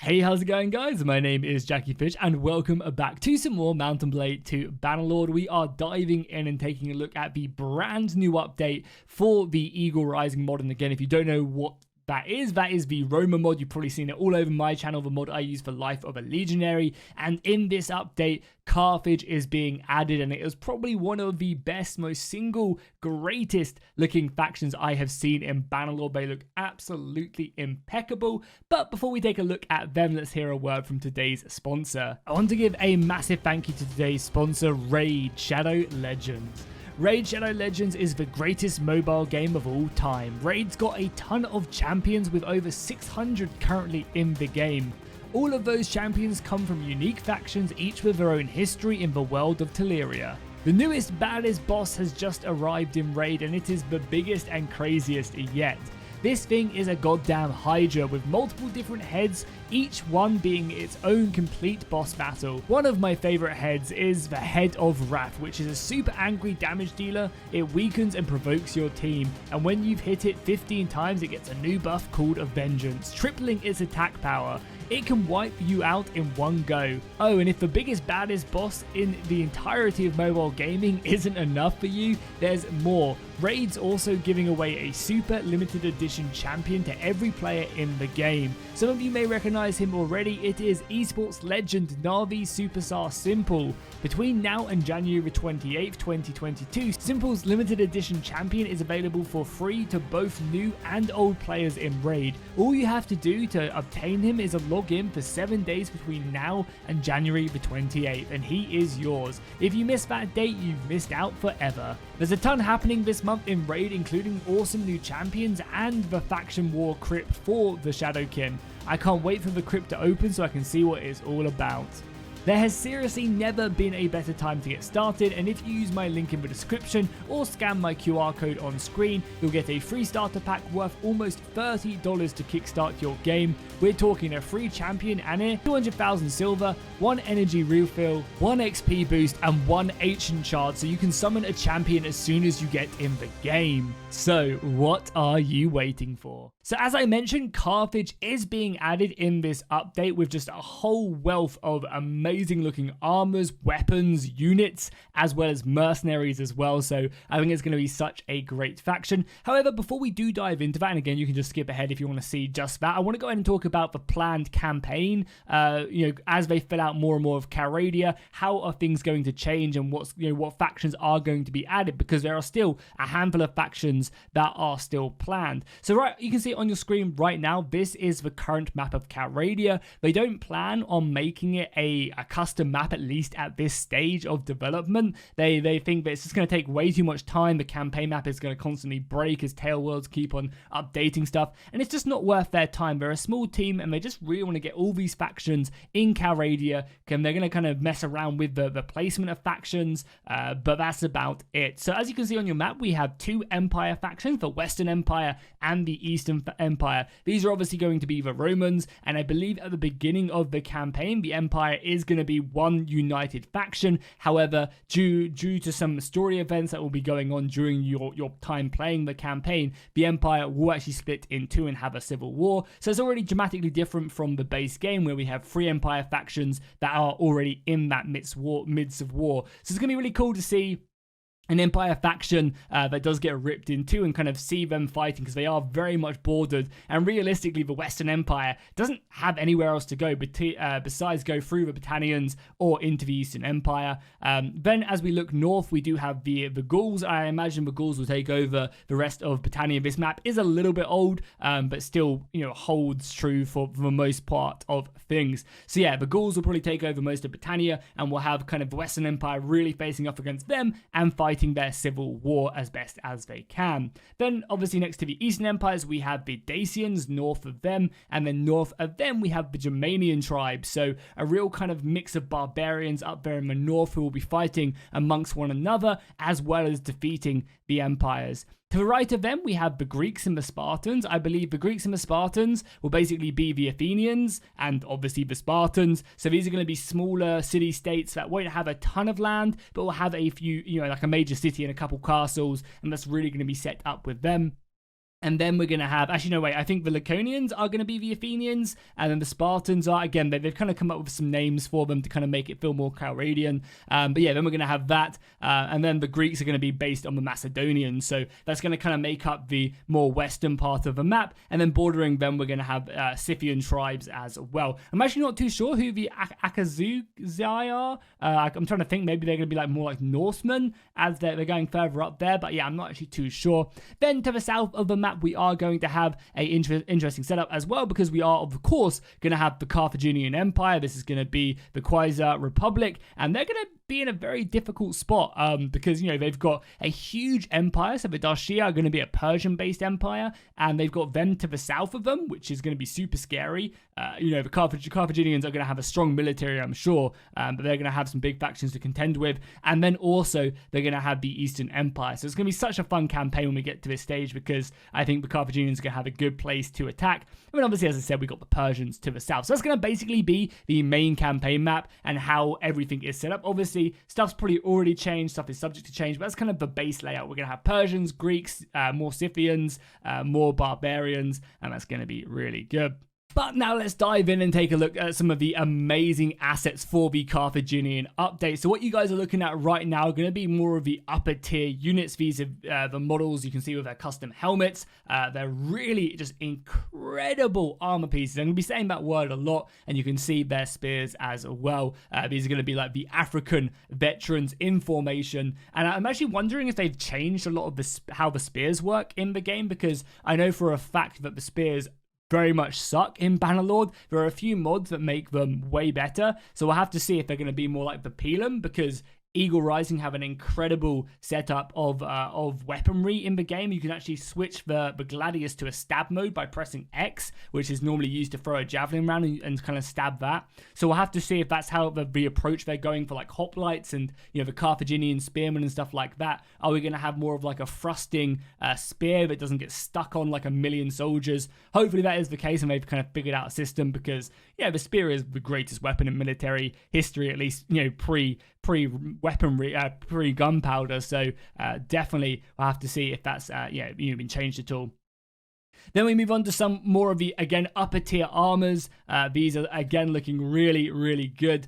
Hey, how's it going, guys? My name is Jackie Fish and welcome back to some more Mountain Blade to Bannerlord. We are diving in and taking a look at the brand new update for the Eagle Rising mod. And again, if you don't know what that is the Roma mod. You've probably seen it all over my channel, the mod I use for Life of a Legionary. And in this update, Carthage is being added, and it is probably one of the best, most greatest looking factions I have seen in Bannerlord. They look absolutely impeccable. But before we take a look at them, let's hear a word from today's sponsor. I want to give a massive thank you to today's sponsor, Raid Shadow Legends. Raid Shadow Legends is the greatest mobile game of all time. Raid's got a ton of champions with over 600 currently in the game. All of those champions come from unique factions, each with their own history in the world of Teleria. The newest baddest boss has just arrived in Raid, and it is the biggest and craziest yet. This thing is a goddamn Hydra with multiple different heads, each one being its own complete boss battle. One of my favourite heads is the Head of Wrath, which is a super angry damage dealer. It weakens and provokes your team, and when you've hit it 15 times it gets a new buff called a Vengeance, tripling its attack power. It can wipe you out in one go. Oh, and if the biggest baddest boss in the entirety of mobile gaming isn't enough for you, there's more. Raid's also giving away a super limited edition champion to every player in the game. Some of you may recognize him already. It is esports legend Na'Vi Superstar Simple. Between now and January 28th, 2022, Simple's limited edition champion is available for free to both new and old players in Raid. All you have to do to obtain him is log in for 7 days between now and January the 28th, and he is yours. If you miss that date, you've missed out forever. There's a ton happening this month in Raid, including awesome new champions and the faction war crypt for the Shadowkin. I can't wait for the crypt to open so I can see what it's all about. There has seriously never been a better time to get started, and if you use my link in the description or scan my QR code on screen, you'll get a free starter pack worth almost $30 to kickstart your game. We're talking a free champion Anir, 200,000 silver, 1 energy refill, 1 XP boost, and 1 ancient shard, so you can summon a champion as soon as you get in the game. So what are you waiting for? So as I mentioned, Carthage is being added in this update with just a whole wealth of amazing looking armors, weapons, units, as well as mercenaries as well. So I think it's going to be such a great faction. However, before we do dive into that, and again, you can just skip ahead if you want to see just that, I want to go ahead and talk about the planned campaign. As they fill out more and more of Carthage, how are things going to change, and what factions are going to be added, because there are still a handful of factions that are still planned. So right, you can see on your screen right now, this is the current map of Carthage. They don't plan on making it a custom map, at least at this stage of development. They think that it's just going to take way too much time. The campaign map is going to constantly break as Tail Worlds keep on updating stuff, and it's just not worth their time. They're a small team and they just really want to get all these factions in Carthage, and they're going to kind of mess around with the placement of factions, but that's about it. So as you can see on your map, we have 2 Empire factions, the Western Empire and the Eastern Empire. These are obviously going to be the Romans, and I believe at the beginning of the campaign, the Empire is going to be one united faction. However, due to some story events that will be going on during your time playing the campaign, the Empire will actually split in 2 and have a civil war. So it's already dramatically different from the base game, where we have 3 Empire factions that are already in that midst of war. So it's going to be really cool to see an Empire faction that does get ripped in 2 and kind of see them fighting, because they are very much bordered, and realistically the Western Empire doesn't have anywhere else to go besides go through the Britannians or into the Eastern Empire. Then as we look north, we do have the Gauls. I imagine the Gauls will take over the rest of Britannia. This map is a little bit old, but still holds true for the most part of things. So yeah, the Gauls will probably take over most of Britannia, and we'll have kind of the Western Empire really facing off against them and fighting their civil war as best as they can. Then obviously next to the Eastern Empires, we have the Dacians north of them, and then north of them we have the Germanian tribes. So a real kind of mix of barbarians up there in the north who will be fighting amongst one another, as well as defeating the empires. To the right of them, we have the Greeks and the Spartans. I believe the Greeks and the Spartans will basically be the Athenians and obviously the Spartans. So these are going to be smaller city-states that won't have a ton of land, but will have a few, like a major city and a couple castles, and that's really going to be set up with them. And then we're going to have, actually, no, wait, I think the Laconians are going to be the Athenians, and then the Spartans are, again, they've kind of come up with some names for them to kind of make it feel more Calradian. But yeah, then we're going to have that, and then the Greeks are going to be based on the Macedonians, so that's going to kind of make up the more western part of the map, and then bordering them, we're going to have Scythian tribes as well. I'm actually not too sure who the Akazuzai are. I'm trying to think, maybe they're going to be like more like Norsemen as they're going further up there, but yeah, I'm not actually too sure. Then to the south of the map, we are going to have a interesting setup as well, because we are, of course, going to have the Carthaginian Empire. This is going to be the Quasar Republic, and they're going to be in a very difficult spot because, you know, they've got a huge empire. So the Dacia are going to be a Persian-based empire, and they've got them to the south of them, which is going to be super scary. You know, the Carthaginians are going to have a strong military, I'm sure, but they're going to have some big factions to contend with. And then also, they're going to have the Eastern Empire. So it's going to be such a fun campaign when we get to this stage, because I think the Carthaginians are going to have a good place to attack. I mean, obviously, as I said, we got the Persians to the south. So that's going to basically be the main campaign map and how everything is set up. Obviously, stuff's probably already changed, stuff is subject to change, but that's kind of the base layout. We're going to have Persians, Greeks, more Scythians, more barbarians, and that's going to be really good. But now let's dive in and take a look at some of the amazing assets for the Carthaginian update. So what you guys are looking at right now are going to be more of the upper tier units. These are the models you can see with their custom helmets. They're really just incredible armor pieces. I'm going to be saying that word a lot, and you can see their spears as well. These are going to be like the African veterans in formation. And I'm actually wondering if they've changed a lot of how the spears work in the game, because I know for a fact that the spears very much suck in Bannerlord. There are a few mods that make them way better, so we'll have to see if they're going to be more like the Pelum, because Eagle Rising have an incredible setup of weaponry in the game. You can actually switch the Gladius to a stab mode by pressing X, which is normally used to throw a javelin around and kind of stab that. So we'll have to see if that's how the approach they're going for, like hoplites and, you know, the Carthaginian spearmen and stuff like that. Are we going to have more of like a thrusting spear that doesn't get stuck on like a million soldiers? Hopefully that is the case, and they've kind of figured out a system, because yeah, the spear is the greatest weapon in military history, at least, you know, pre-weaponry, pre-gunpowder. So definitely we'll have to see if that's been changed at all. Then we move on to some more of the, again, upper tier armors. These are, again, looking really, really good.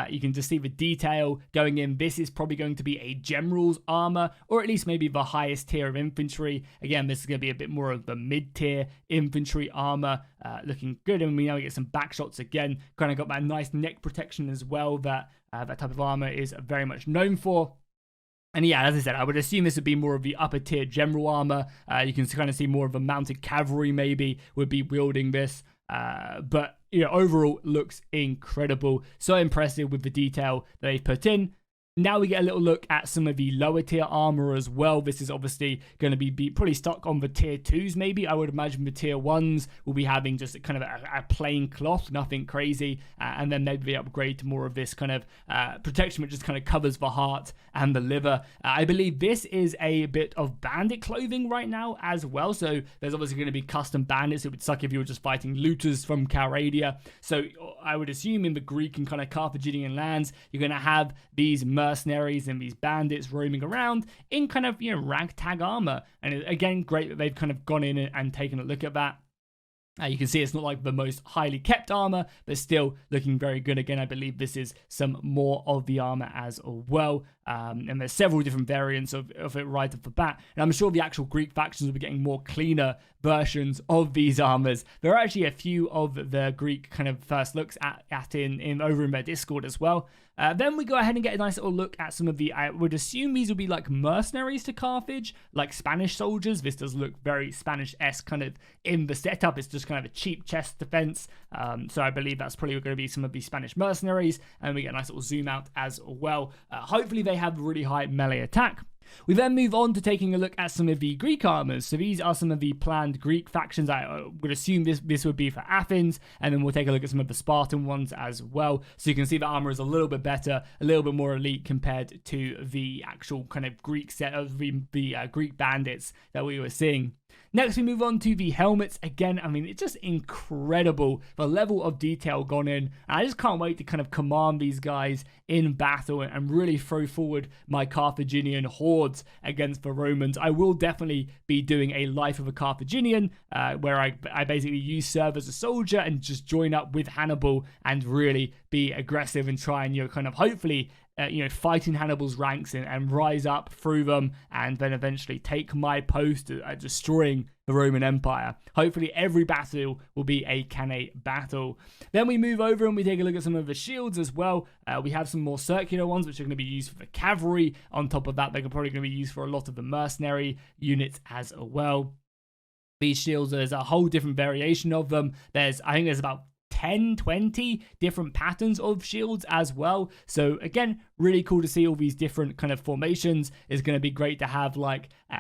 You can just see the detail going in. This is probably going to be a general's armor, or at least maybe the highest tier of infantry. Again, this is going to be a bit more of the mid-tier infantry armor. Looking good. And we now get some back shots again. Kind of got that nice neck protection as well that that type of armor is very much known for. And yeah, as I said, I would assume this would be more of the upper tier general armor. You can kind of see more of a mounted cavalry maybe would be wielding this. But you know, overall looks incredible. So impressive with the detail that they've put in. Now we get a little look at some of the lower tier armor as well. This is obviously going to be pretty stuck on the tier 2s maybe. I would imagine the tier 1s will be having just kind of a plain cloth, nothing crazy. And then maybe they upgrade to more of this kind of protection, which just kind of covers the heart and the liver. I believe this is a bit of bandit clothing right now as well. So there's obviously going to be custom bandits. It would suck if you were just fighting looters from Calradia. So I would assume in the Greek and kind of Carthaginian lands, you're going to have these mercenaries and these bandits roaming around in kind of, you know, ragtag armor. And again, great that they've kind of gone in and taken a look at that. You can see it's not like the most highly kept armor, but still looking very good. Again, I believe this is some more of the armor as well. And there's several different variants of it right off the bat. And I'm sure the actual Greek factions will be getting more cleaner versions of these armors. There are actually a few of the Greek kind of first looks at over in their Discord as well. Then we go ahead and get a nice little look at some of the, I would assume these will be like mercenaries to Carthage, like Spanish soldiers. This does look very Spanish-esque kind of in the setup. It's just kind of a cheap chest defense. So I believe that's probably going to be some of the Spanish mercenaries. And we get a nice little zoom out as well. Hopefully they have really high melee attack. We then move on to taking a look at some of the Greek armors. So these are some of the planned Greek factions. I would assume this would be for Athens, and then we'll take a look at some of the Spartan ones as well. So you can see the armor is a little bit better, a little bit more elite compared to the actual kind of Greek set of the Greek bandits that we were seeing. Next, we move on to the helmets. Again, I mean, it's just incredible, the level of detail gone in. And I just can't wait to kind of command these guys in battle and really throw forward my Carthaginian horde. swords against the Romans. I will definitely be doing a Life of a Carthaginian, where I basically serve as a soldier and just join up with Hannibal and really be aggressive and try and, kind of hopefully fight in Hannibal's ranks and rise up through them, and then eventually take my post at destroying the Roman Empire. Hopefully every battle will be a Cannae battle. Then we move over and we take a look at some of the shields as well. We have some more circular ones, which are going to be used for the cavalry. On top of that, they're probably going to be used for a lot of the mercenary units as well. These shields, there's a whole different variation of them. I think there's about 10, 20 different patterns of shields as well. So again, really cool to see all these different kind of formations. It's going to be great to have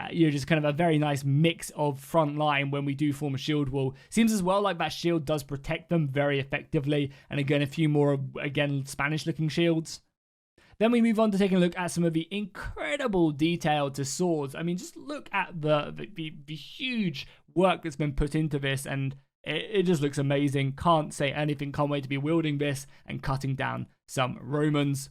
just kind of a very nice mix of front line when we do form a shield wall. Seems as well like that shield does protect them very effectively. And again, a few more, Spanish looking shields. Then we move on to taking a look at some of the incredible detail to swords. I mean, just look at the huge work that's been put into this, and it just looks amazing. Can't say anything. Can't wait to be wielding this and cutting down some Romans.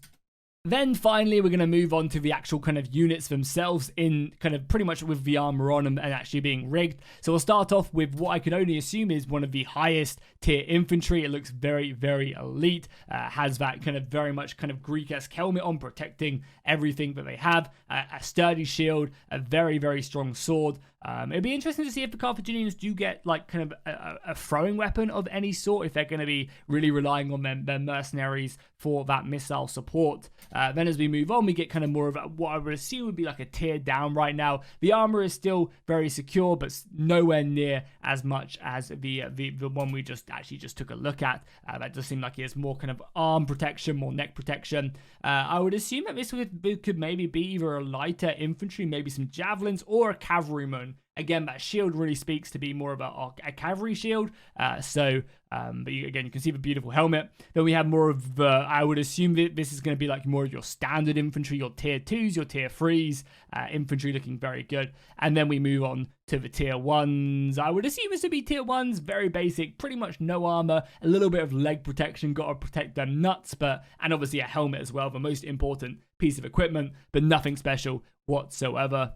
Then finally, we're going to move on to the actual kind of units themselves in kind of pretty much with the armor on and actually being rigged. So we'll start off with what I could only assume is one of the highest tier infantry. It looks very, very elite. Has that kind of very much kind of Greek-esque helmet on, protecting everything that they have. A sturdy shield, a very, very strong sword. It'd be interesting to see if the Carthaginians do get kind of a throwing weapon of any sort, if they're going to be really relying on their mercenaries for that missile support. Then as we move on, we get kind of more of what I would assume would be like a tier down right now. The armor is still very secure, but nowhere near as much as the one we just took a look at. That does seem like it has more kind of arm protection, more neck protection. I would assume that this could maybe be either a lighter infantry, maybe some javelins, or a cavalryman. Again, that shield really speaks to be more of a cavalry shield. But you can see the beautiful helmet. Then we have more of I would assume that this is going to be like more of your standard infantry, your tier 2s, your tier 3s, infantry looking very good. And then we move on to the tier 1s. I would assume this to be tier 1s, very basic, pretty much no armor, a little bit of leg protection, got to protect them nuts, and obviously a helmet as well, the most important piece of equipment, but nothing special whatsoever.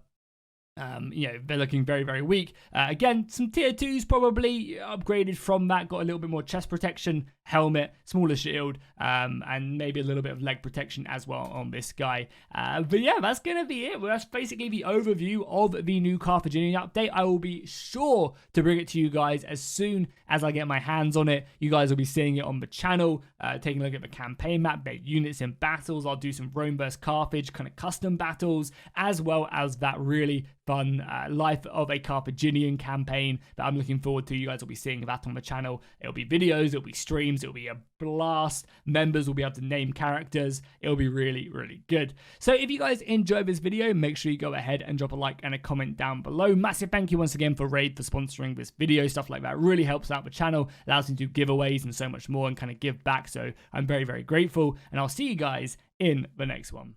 They're looking very, very weak. Again, some tier 2s probably upgraded from that, got a little bit more chest protection, helmet, smaller shield, and maybe a little bit of leg protection as well on this guy. But yeah, that's going to be it. Well, that's basically the overview of the new Carthaginian update. I will be sure to bring it to you guys as soon as I get my hands on it. You guys will be seeing it on the channel, taking a look at the campaign map, their units in battles. I'll do some Rome vs Carthage kind of custom battles, as well as that really fun Life of a Carthaginian campaign that I'm looking forward to. You guys will be seeing that on the channel. It'll be videos, it'll be streams, it'll be a blast. Members will be able to name characters. It'll be really, really good. So if you guys enjoyed this video, make sure you go ahead and drop a like and a comment down below. Massive thank you once again for Raid for sponsoring this video. Stuff like that really helps out the channel, allows me to do giveaways and so much more and kind of give back. So I'm very, very grateful, and I'll see you guys in the next one.